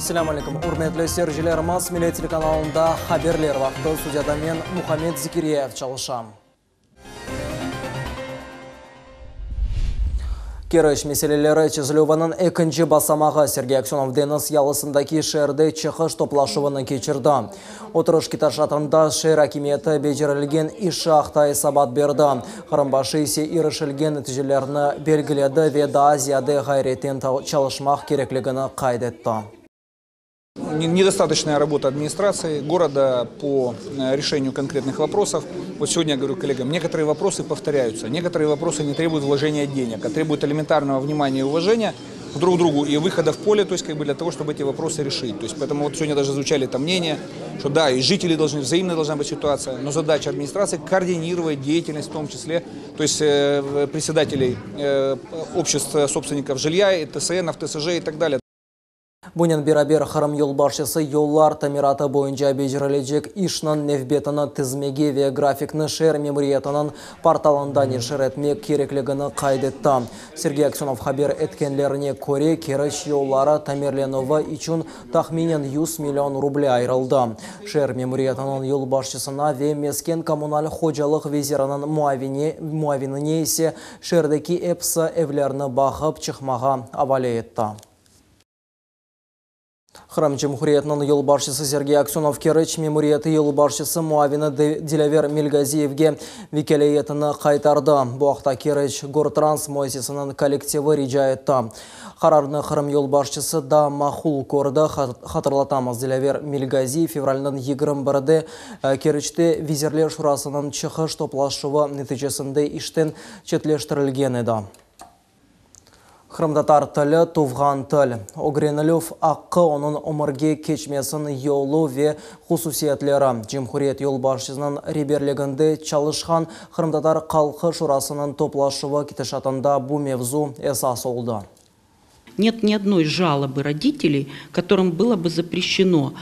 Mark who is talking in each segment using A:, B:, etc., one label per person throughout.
A: Assalamu alaikum. Hurmatli seyircilerimiz, Milli telekanalında haberler vaqti. Studiyada men Muhammed Zikiriyev çalışam. Kereş meseleleri çözülüvanın ikinci basamağı Sergey Aksyonov Deniz yalısındaki şehirde çıkış toplaşıvını geçirdi. Oturuş kitaşatında şehir hakimiyeti becerilgen işi aqtay sabat berdi. Qırımbaşı ise erişilgen neticelerini belgiledi ve daha ziyade gayretten çalışmak gerekligini kaydetti.
B: Недостаточная работа администрации города по решению конкретных вопросов. Вот сегодня я говорю коллегам, некоторые вопросы повторяются, некоторые вопросы не требуют вложения денег, а требуют элементарного внимания и уважения друг к другу и выхода в поле, то есть для того, чтобы эти вопросы решить. То есть поэтому вот сегодня даже звучали там мнения, что да, и жители должны, взаимная должна быть ситуация, но задача администрации координировать деятельность в том числе, то есть председателей обществ собственников жилья, и ТСНов, ТСЖ и так далее.
A: Bunun beraber Qırım yolbaşçısı yollar tamiratı boyunca becerilecek işinin nevbetini tizmegi ve grafikni şehir memuriyetinin portalında neşir etmek gerekligini kaydetti. Sergey Aksyonov haber etkenlerine göre Kereç yolları tamirlenovi için tahminen 100 milyon ruble ayrıldı. Şehir memuriyetinin yolbaşçısına ve mesken kommunal hocalık vezirinin muavinine ise şehirdeki hepsi evlerini bakıp çıkmağa havale etti. Qırım Cumhuriyetinin yolbaşçısı Sergey Aksyonov Kereç memuriyeti yolbaşçısı muavini Dilaver Milgaziyevge vekaliyetini qaytardı. Bu haqda Kereç Gortrans muassesinin kollektivi rica etti. Qararını Qırım yolbaşçısı da ma'qul ko'rdi. Hatırlatamız, Dilaver Milgaziyev fevralning 21'de Kereç'te Vizirler Şurasının çıkış toplaşığı neticesinde işten chetleştirilgan edi. Qırımtatar tili tuvğan til. Ogrenilov haqqı onun umurga keçmesin yolu ve hususiyetleri. Cumhuriyet yolbaşçısının rehberliginde çalışan Qırımtatar Xalqı Şurasının toplaşığı kitişatında bu mevzu esas oldu.
C: Нет ни одной жалобы родителей, которым было бы запрещено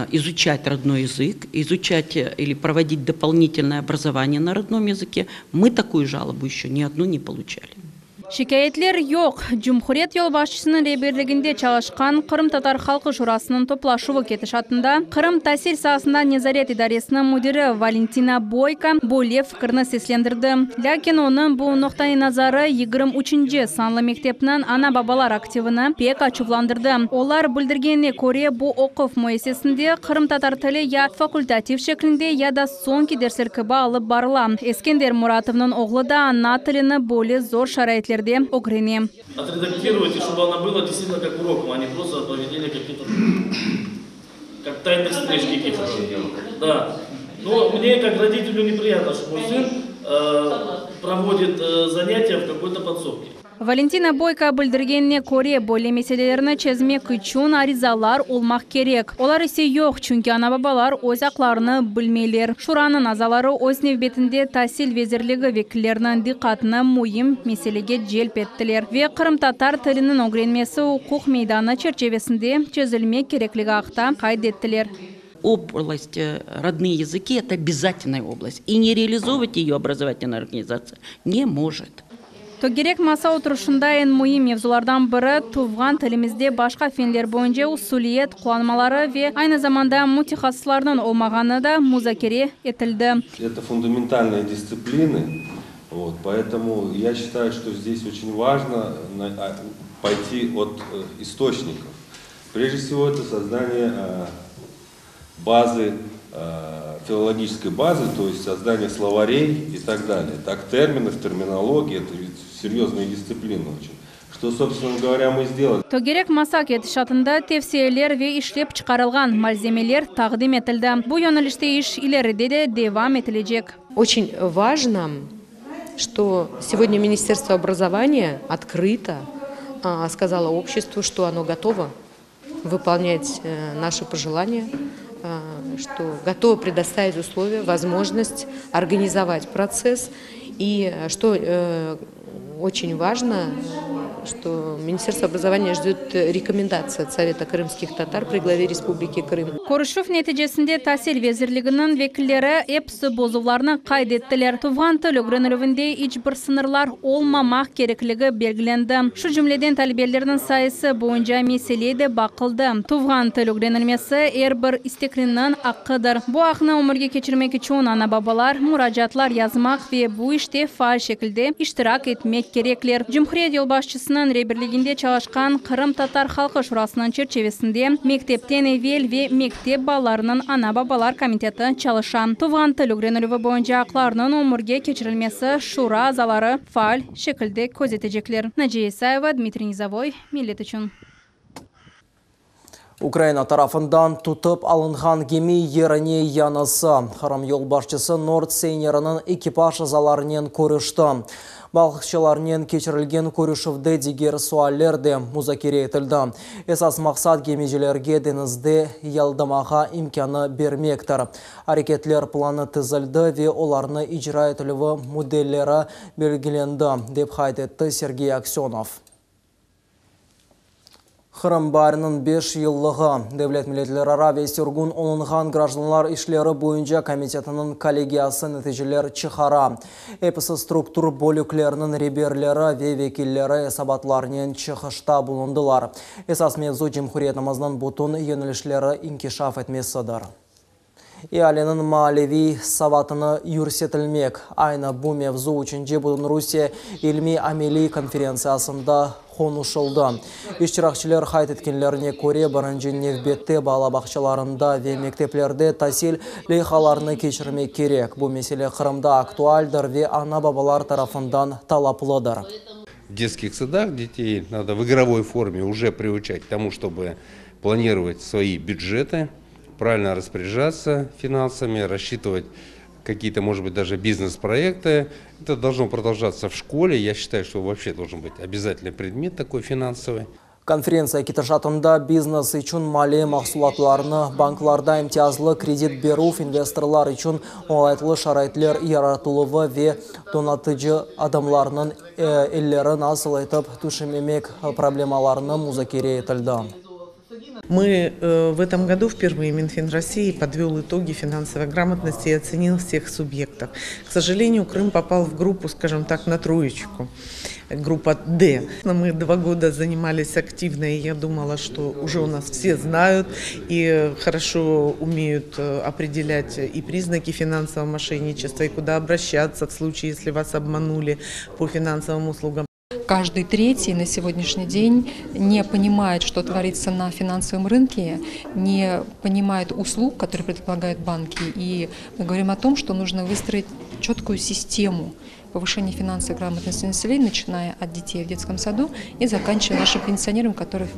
C: изучать родной язык, изучать или проводить дополнительное образование на родном языке. Мы такую жалобу еще ни одну не получали.
D: Şikayetler yok. Cumhuriyet yolbaşçısının rehberliginde çalışkan Qırım Tatar Xalqı Şurasının toplaşığı ketişatında Qırım Tahsil sahasında Nezaret İdaresi'nin müdürü Valentina Boyka bu fikrini seslendirdi. Lakin onun bu noktayı nazarı 23. sanlı mektepinin ana babalar aktivini pek açıklandırdı. Onlar bildirgene göre bu okuf müessesinde Qırım Tatar tili ya fakultatif şeklinde ya da sonki dersler gibi alıp barıla. Eskender Muratov'un oğlu da ana tilini böyle zor şarayetler
E: Отредактируйте, чтобы она была действительно как уроком, а не просто проведение каких-то как тайных встреч каких-то. Да. Но мне как родителю неприятно, что мой сын проводит занятия в какой-то подсобке.
D: Valentina Boyka bildirgenine göre böyle meselelerini çözmek için arizalar olmak gerek. Olar ise yok, çünkü ana babalar öz haklarını bilmeyler. Şuranın azaları öz nevbetinde tahsil vezirligi vekillerinin dikkatini muhim meselege celp ettiler ve Qırım Tatar tilinin öğrenmesi hukuk meydanı çerçevesinde çözülmek gerekligi haqda kaydettiler.
C: Область родные языки – это обязательная область, и не реализовывать ее образовательная организация не может.
D: Gerek masa oturuşunda en mühim mevzulardan biri tuvğan tilimizde başka fenler boyunca usuliyet kullanmaları ve aynı zamanda mütehassıslarının olmağını da müzakere edildi.
F: Это фундаментальные дисциплины, поэтому я считаю, что здесь очень важно пойти от источников. Прежде всего, это создание базы, филологической базы, то есть создание словарей и так далее. Так терминов, терминологии, это серьезные дисциплины очень. Что, собственно говоря, мы сделали.
D: Gerek masa ketişatında tavsiyeler ve işlep çıkarılgan malzemeler takdim edildi. Bu yönelişte iş ileride de devam edilecek.
G: Очень важно, что сегодня Министерство образования открыто сказало обществу, что оно готово выполнять наши пожелания, что готово предоставить условия, возможность организовать процесс и, что очень важно, что Министерство образования ждет рекомендации от Совета крымских татар при главе Республики Крым.
D: Көрішув нәтижесінде Тасил везірлігінің векілері эпсі бозуларны қайд еттілер. Туған тіл өгренілігінде ичбір сынырлар олмамақ кереклігі белгіленді. Шу жүмледен тәлбелердің сайысы бойынша меселейді бақылды. Туған тіл өгренілмесі әрбір истекриннің аққыдыр. Бұл ақны өмірге кечірмек үшін ана бабалар, мұражатлар yazmaq ve bu işte faal şekilde iştirak etmek gerekler. Cumhuriyet yol başçısının rehberliğinde çalışkan Kırım Tatar Halkı Şurası'nın çerçevesinde mektepten evvel ve mektep ballarının ana babalar komiteti çalışan. Tuğan tıl öğrenilüğü boyunca haklarının umurga keçirilmesi şura azaları faal şekilde gözetecekler. Naciye Isayeva, Dmitriy Nizavoy, Millet için.
A: Украина тарafından tutup alınған gemi yerine yanısı. Xarım yol başçısı Nord Seynerinin ekipaj azalarının көрішті. Балықшыларының keçirilgen көрішівді дегер суаллерді музакире етілді. Esas мақсат gemicilerге denizde ялдамаға imkanı бермектір. Hareketler planı tizildi ve olarını icra etілігі modelleri belgilendi, деп haydetti Sergey Aksionov. Xırım barının 5 yıllığı Devlet Milletlerara ve Sürgün olunğan gражданlar işleri boyunca komitetinin kollegiyası neticeler çıxara. Episi struktur bölüklerinin reberleri ve vekilleri esabatlarının çıxışta bulundular. Esas mevzu Cumhuriyetimizden bütün yenilişleri inkişaf etmesidir. İalenin malevi savatını yürsetilmek. Aynı bu mevzu üçüncü bugün Rusya ilmi ameli konferensiyasında konuşuldu. İştirakçılar hayt etkenlerine göre birinci nevbette balabakçalarında ve mekteplerde tahsil leyhalarını geçirmek gerek. Bu mesele Kırım'da aktualdir ve ana babalar tarafından talaplıdır.
H: В детских садах детей надо в игровой форме уже приучать к тому, чтобы планировать свои бюджеты, правильно распоряжаться финансами, рассчитывать какие-то, может быть, даже бизнес-проекты. Это должно продолжаться в школе. Я считаю, что вообще должен быть обязательный предмет такой финансовый.
A: Конференция китажатында бизнес üçün мали мақсулатларны банкларда имтиязлы кредит беру инвесторлар үшін оңайлы шарайтлар яратылығы ve donatıcı adamlarının elleri nasıl etip düşürmemek проблемаларны музакире етілді.
I: Мы в этом году впервые Минфин России подвел итоги финансовой грамотности и оценил всех субъектов. К сожалению, Крым попал в группу, скажем так, на троечку. Группа «Д». Мы 2 года занимались активно, и я думала, что уже у нас все знают и хорошо умеют определять и признаки финансового мошенничества, и куда обращаться в случае, если вас обманули по финансовым услугам.
J: Каждый третий на сегодняшний день не понимает, что творится на финансовом рынке, не понимает услуг, которые предлагают банки. И мы говорим о том, что нужно выстроить четкую систему повышения финансовой грамотности населения, начиная от детей в детском саду и заканчивая нашим пенсионерам, которые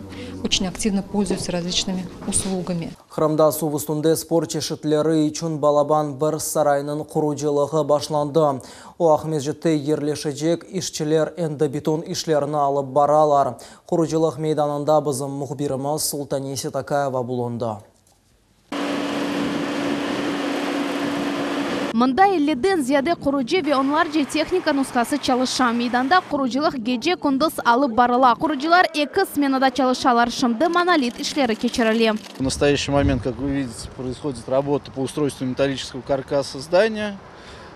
J: очень активно пользуются различными услугами.
A: Xırımda su üstünde spor çeşitleri için Balaban bir sarayının kuruculuğu başlandı. O Ahmetjit'te yerleşecek işçiler endi beton işlerini alıp baralar. Kuruculuk meydanında bizim muhbirimiz Sultanisi Takayeva bulundu.
K: Мында 50-ден зияде құруджи ве онларджи техника нұсқасы çalışа. Мейданда құружилық геже күндіз алып барыла. Құружилар 2 сменада çalışалар. Шымды монолит ишлері кечірілі.
L: В настоящий момент, как вы видите, происходит работа по устройству металлического каркаса здания,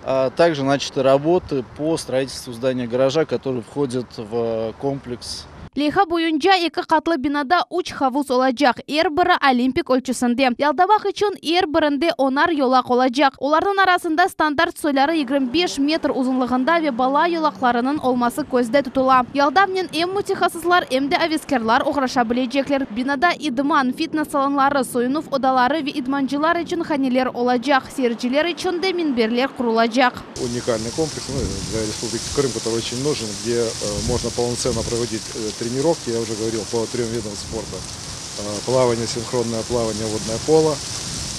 L: а также начаты работы по строительству здания гаража, который входит в комплекс.
K: Лейха бойынша 2 қатлы бинада 3 хавuz olacak. Бір олимпик өлчісінде. Ялдабақ үшін бірінде 10 yolақ olacak. Олардың арасында стандарт сойлары 25 метр uzunluğunda ve bala yolақларының olması көзде тұтыла. Ялдамнен әм мутихасызлар, әмді авескерлар оғраша білейджеклер. Бинада идман, фитнес салонлары, союнув odалары ve idmanчылар үшін ханелер olacak. Серджилер үшін де минберлер құрылacak.
M: Уникальный комплекс для Республики Крым, который очень нужен, где можно полноценно проводить тренировки, я уже говорил, по 3 видам спорта. Плавание, синхронное плавание, водное поло.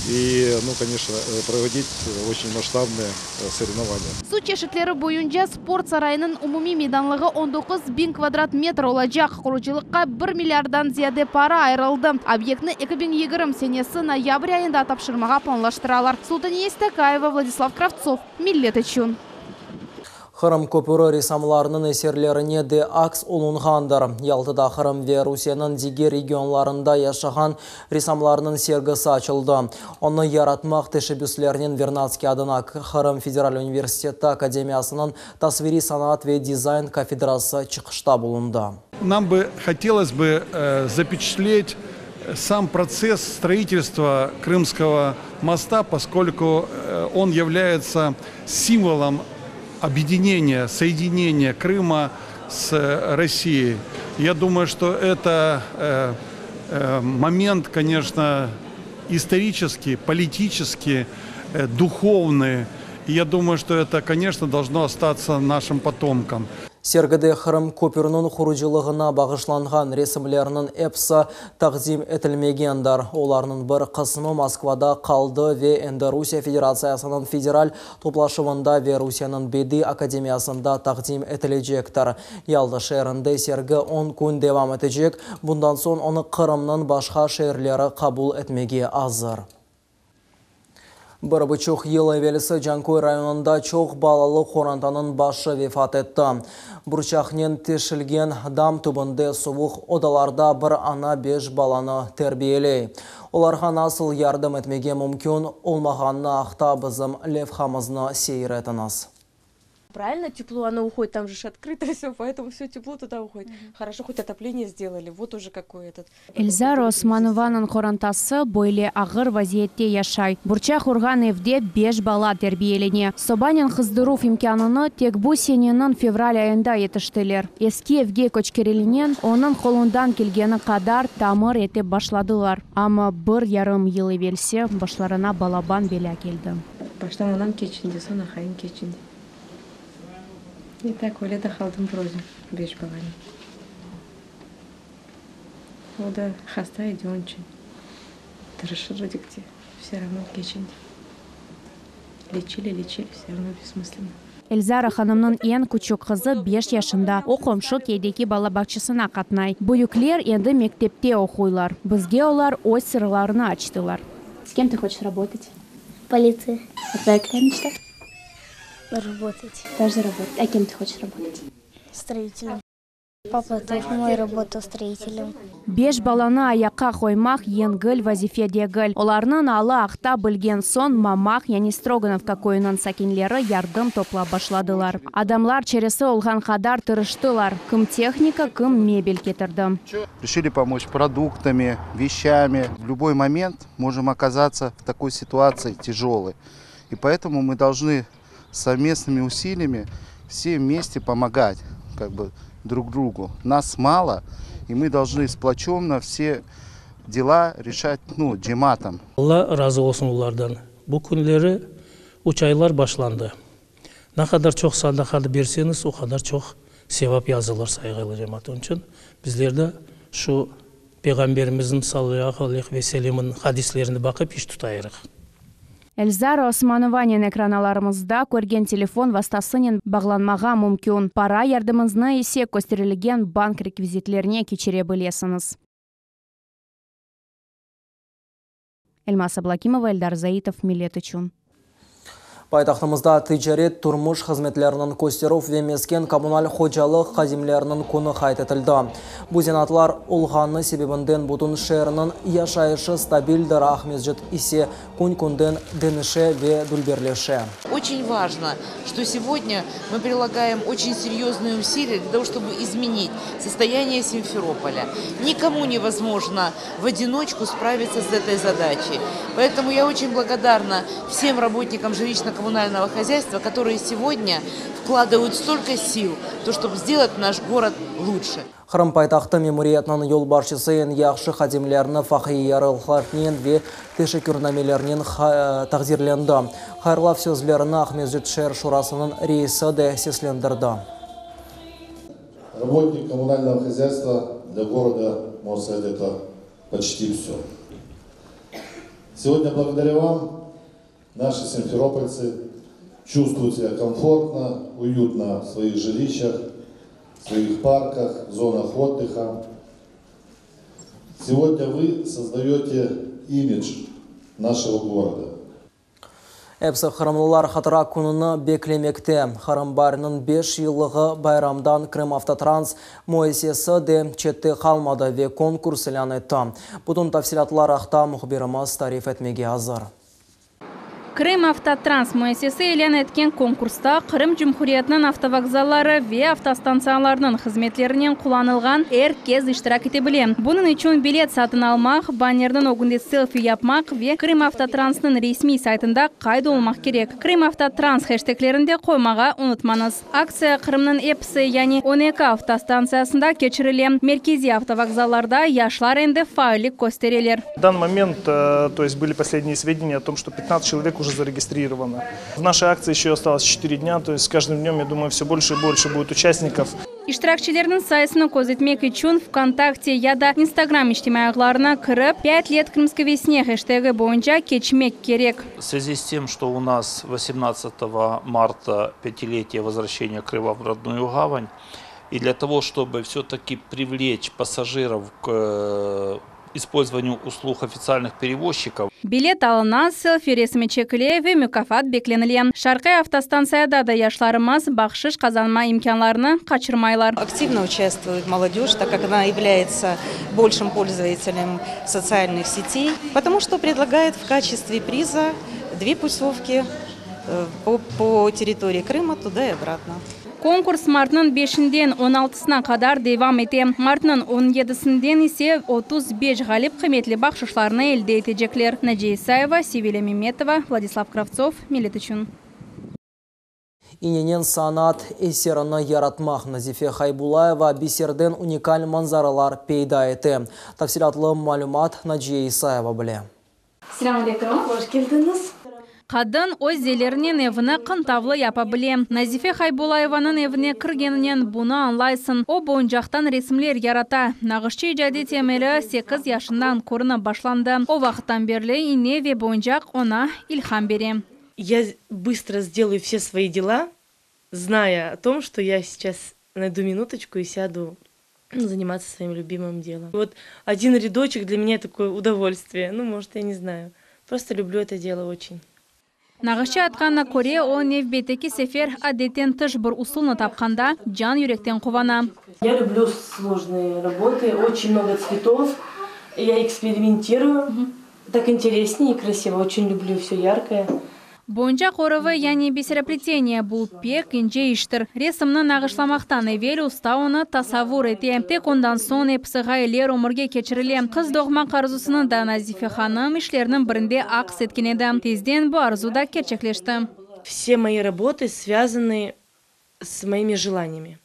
M: И, конечно, проводить очень масштабные соревнования.
K: Su çeşitleri boyunca spor sarayının umumi meydanlığı 19.000 kvadrat metr olacak. Kuruculukka 1 milyardan ziyade para ayrıldı. Obyektni 2020 senesi noyabr ayında tapşırmağa planlaştıralar. Sultaniyesi Takayeva, Владислав Кравцов, Millet için.
A: Хырым көпірі ресамларының есерлеріне де акс олынғандар. Ялтыда Хырым ве Русияның диге регионларында яшаған ресамларының сергісі açılды. Оны яратмақ тәшебіслерінен Вернадский адына Хырым Федераль университеті Академиясының тасвири санат ве дизайн кафедрасы чықышта болынды.
N: Нам бы хотелось бы запечатлеть сам процесс строительства Крымского моста, поскольку он является символом объединения, соединения Крыма с Россией. Я думаю, что это момент, конечно, исторический, политический, духовный. И я думаю, что это, конечно, должно остаться нашим потомкам.
A: Сергіде Хырым көпірінің құрыжылығына бағышланған ресімлерінің эпса тақзим етілмегендар. Оларының бір қысымы Москвада қалды ве әнді Русия Федерациясының федераль топлашывында ве Русияның беди академиясында тақзим етілежектір. Ялды шерінде сергі 10 күн девам етежек, бұндан сон оны Қырымның башқа шерлері қабул етмеге азыр. Бір бұчық ел әвелісі Жанкой районында чоқ балалы қорантанын башы вефат етті. Бұрчақнен тешілген дам түбінде суық одаларда бір ана 5 баланы тәрбиелей. Оларға насыл ярдым етмеге мүмкін олмағанны ақта бізім левхамызны сейретініз.
O: Правильно, тепло, оно уходит, там же открыто все, поэтому все тепло туда уходит. Хорошо, хоть отопление сделали, вот уже какой этот.
P: Эльзара Османованың қорантасы бойле ағыр вазиетте яшай. Бурчақ урған евде 5 бала тәрбиелене. Собанин қыздыру имканыны тек бұл сененің февраль айында етіштілер. Ескі евге көчкерелінен оның қолындан келгені қадар тамыр етіп башладылар. Ама бір ярым ел евелсе башларына балабан беля келді.
O: Баштан онам кечінде, сона қайын кечінде. И так ойлады қалдым вроде 5 баланы. Ода хаста идёнче. Тырышыр дикте. Все равно кечінде. Лечили, все равно бессмысленно.
P: Эльзара ханымның ең күчік қызы 5 яшында. Оқымшы кейдеки балабақшысына қатнай. Бүйіклер енді мектепте оқуйлар. Бізге олар өз сырларını açtılar.
Q: С кем ты хочешь работать?
R: Полиция.
Q: А твоя какая мечта?
R: Работать.
Q: Тоже работать. А кем ты хочешь работать?
R: Строителем. Папа тоже мой работал строителем.
P: 5 баланы аяққа қоймақ енгіл вазифе дегіл. Оларның алы ақта білген сон мамақ, яни Строгановка койының сакинлері ярдым топла башладылар. Адамлар чересі олған қадар тырыштылар. Кім техника, кім мебель кетірді.
S: Решили помочь продуктами, вещами. В любой момент можем оказаться в такой ситуации тяжелой. И поэтому мы должны совместными усилиями все вместе помогать друг другу. Нас мало, и мы должны сплоченно все дела решать джематом.
T: Алла разы болсын олардан. Бұл күнлері 3 айлар башланды. Ne kadar çok sadaka berseniz o kadar çok sevap yazılır saygılı cemaat. Onun için bizler de şu Peygamberimizin sallallahu aleyhi ve sellemin hadislerini bakıp iş tutayırıq.
P: Эльзара Османованың экраналарымызда көрген телефон вастасынен бағланмаға мүмкін. Пара ярдымызны есе көстерілген банк реквизитлеріне кечере білесіңіз. Эльмас Аблакимова, Эльдар Заитов, Милет үшін.
A: Пайтақтымызда тижарет турмуш қызметлерінің көстеров вемескен коммуналь ходжалық қазимлерінің күні қайтетілді. Бузенатлар олғаны себебінден бұтын шерінің яшайышы стабильдір ахмезжет исе күн-күнден денеше ве дүлберлеше.
U: Очень важно, что сегодня мы прилагаем очень серьезные усилия для того, чтобы изменить состояние Симферополя. Никому невозможно в одиночку справиться с этой задачей. Поэтому я очень благодарна всем работникам жилищно-коммунального хозяйства, которые сегодня вкладывают столько сил, чтобы сделать наш город лучше.
A: Хырым пайтақты мемориятның yolбаршысы яқшы қадимлеріні фақиярылғарнен ве тешекүрнамелерінен тағзирленді. Хайрлав сөзлеріні Ахмезжет шер шурасының рейсі де сеслендірді.
V: Работник коммунального хозяйства для города, можно сказать, это почти все. Сегодня благодаря вам наши симферопольцы чувствуют себя комфортно, уютно в своих жилищах, в своих парках, зонах отдыха. Сегодня вы создаете имидж нашего города.
A: Эпсі Хырымлылар хатыра күніні беклемекте. Хырымбарының 5 жылығы байрамдан Крымавтотранс Моисесі де четті қалмады ве конкурс ілан етті. Бұдың тафсилатлар ақта мұхбирымыз тариф етмеге азыр.
D: Крымавтотранс Моисесі елен еткен конкурста Қырым Жүмхуриятының автовокзаллары ве автостанцияларының қызметлерінен құланылған әркез иштирак ете біле. Бұның үшін билет сатын алмақ, баннердің огынде селфи yapmaq ве Крымавтотранстың ресми сайтында қайды олмақ керек. Крымавтотранс хэштеглерінде қоймаға ұнытмаңыз. Акция Қырымның эпсі, яғни 12 автостанциясында кечіріле. Меркези автовокзалларда яшлар енді файлик көстерелер.
B: В данный момент, то есть были последние сведения о том, что 15 человек уже зарегистрировано. В нашей акции еще осталось 4 дня, то есть с каждым днем, я думаю, все больше и больше будет участников.
D: Иштиракчылардың сайысыны көзетмек үшін ВКонтакте яда Инстаграм иштимаяларына кіріп 5 лет Крымской весне хэштеги бойынша кечмек керек.
E: В связи с тем, что у нас 18 марта 5-летие возвращения Крыма в родную гавань, и для того, чтобы все-таки привлечь пассажиров к использованию услуг официальных перевозчиков.
D: Билет алына, селфи ресми чекіле ве мүкафат бекленіле. Шарқай автостанцияда да яшларымыз бақшыш қазанма имканларны қачырмайлар.
W: Активно участвует молодежь, так как она является большим пользователем социальных сетей, потому что предлагает в качестве приза 2 путевки по территории Крыма туда и обратно.
D: Конкурс мартның 5-ден 16-сына қадар девам ете. Мартның 17-сінден есе 35 ғалип қыметлі бақшышларына елде етежеклер. Наджия Исаева, Севиля Меметова, Владислав Кравцов, Милет үшін.
A: Иненен санат эсеріні яратмақ. Назифе Хайбулаева бисерден уникаль манзаралар пейда еті. Тафсилатлы малюмат Наджия Исаева біле.
O: Ассаламу алейкум, қош келдіңіз.
D: Қадын өз зелерінен евіні қынтавлы япа біле. Назифе Хайбулаеваның евіне кіргенінен бұны анлайсын. О бойынжақтан ресімлер ярата. Нағышчы ижады темелі 8 яшындан көріні башланды. О вақыттан берлі иневе бойынжақ она илхам бере.
O: Я быстро сделаю все свои дела, зная о том, что я сейчас найду минуточку и сяду заниматься своим любимым делом. Вот один рядочек для меня такое удовольствие. Ну, может, я не знаю. Просто люблю это дело очень.
D: Нағышы атқанна көре о невбетеки сефер адеттен тыш бір усулны тапқанда жан юректен қувана.
O: Я люблю сложные работы, очень много цветов. Я экспериментирую. Так интереснее и красиво. Очень люблю все яркое.
D: Бойынша қорывы, яғни бисереплетение бұл пек инже иштір. Ресімні нағышламақтан евел ұстауыны тасавур ете. Тек ондан сон епсіға елер өмірге кечіріле. Қыз доғма қарзусының да Назифе ханым ішлерінің бірінде ақс еткен еді. Тезден бұл арзуда керчеклешті.
O: Все мои работы связаны с моими желаниями.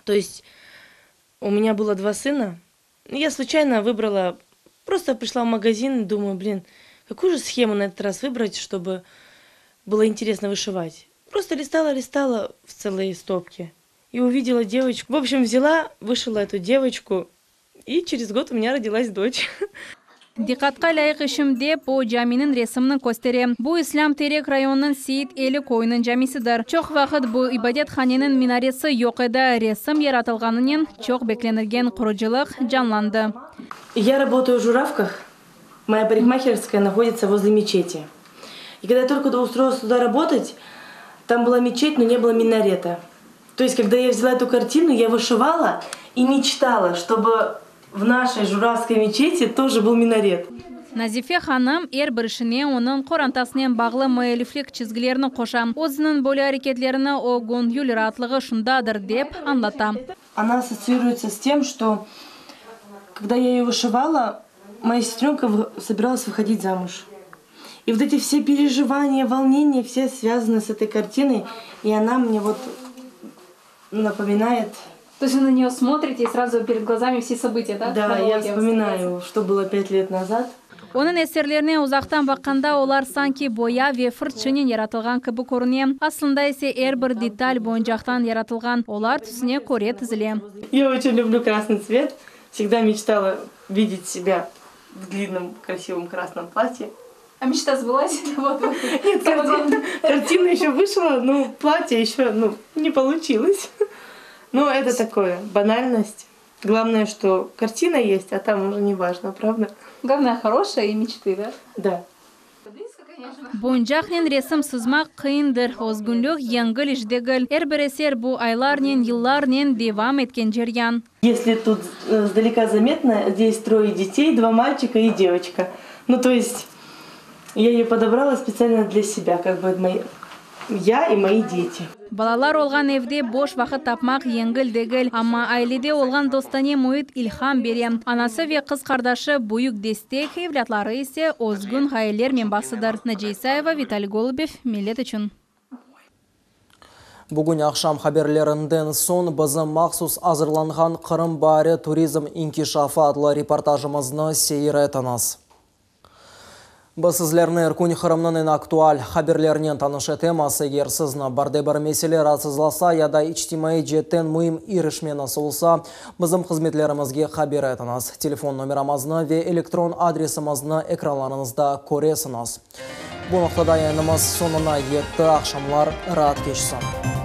O: То есть у меня было 2 сына. Я случайно выбрала, просто пришла в магазин и думаю, блин, какую же схему на этот раз выбрать, чтобы было интересно вышивать. Просто листала в целой стопке и увидела девочку. В общем, взяла, вышила эту девочку, и через год у меня родилась дочь.
D: Диқатқа лайық ішімде по жаминің ресімнің көстере. Бұл Ислам Терек районының Сейт Элі койының жамисідір. Чоқ вақыт бұл ибадет ханенің минаресі yok еді. Ресім яратылғанымен чоқ бекленірген құрыжылық жанланды.
O: Я работаю в Журавках. Моя парикмахерская находится возле мечети. И когда я только устроилась туда работать, там была мечеть, но не было минарета. То есть, когда я взяла эту картину, я вышивала и мечтала, чтобы в нашей Журавской мечети тоже был минарет.
D: Назифе ханым бірішіне оның қорантасынан бағлы мәліфлік чизгілерінің қошам. Өзінің бөлі әрекетлеріні оғын юлер атлығы шындадыр деп анлата.
O: Она ассоциируется с тем, что когда я ее вышивала, моя сестренка собиралась выходить замуж. И вот эти все переживания, волнения, все связаны с этой картиной, и она мне вот напоминает.
D: То есть вы на нее смотрите и сразу перед глазами все события, да?
O: Да, я вспоминаю, что было 5 лет назад.
D: Оның әсерлеріне ұзақтан баққанда олар санки боя ве фыртшынен яратылған кібі көріне. Аслында есе әрбір деталь бойынжақтан яратылған. Олар түсіне көре тізіле.
O: Я очень люблю красный цвет. Всегда мечтала видеть себя в длинном красивом красном платье.
D: А мечта сбылась?
O: Нет, картина еще вышла, но платье еще не получилось. Ну, это такое, банальность. Главное, что картина есть, а там уже не важно, правда?
D: Главное, хорошая и мечты, да?
O: Да.
D: Буынжақнен ресім сызмақ қиындыр. Озгүнлік еңгіл ішдегіл. Әрбіресер бұ айларнен, елларнен девам еткен жерян.
O: Если тут сдалека заметно, здесь 3 детей, 2 мальчика и девочка. Ну, то есть, я ее подобрала специально для себя, как бы я и мои дети.
D: Балалар олған евде бош вақыт тапмақ еңгіл дегіл, амма айледе олған достане мұйт илхам берем. Анасы ве қыз қардашы бұйық дестек, евлятлары есе озгүн ғайлер мен басыдыр. Наджейсаева, Виталий Голубев, Милет үшін.
A: Бүгін ақшам хаберлерінден сон бізі мақсус азырланған Қырым бары туризм инкишафы адлы репортажымызны сейір етініз. Біз сізлеріне Иркуни Қырымның актуаль хаберлерінен танышы темасы ерсізні барды бір меселе расызласа, яда ичтимай жеттен мұйым ирішмені солса, біздің қызметлерімізге хабер етініз. Телефон номерамызны ве электрон адресімізні экранларыңызда көресіңіз. Бұл нұқтада еніміз сонына етті ақшамлар рад кешсін.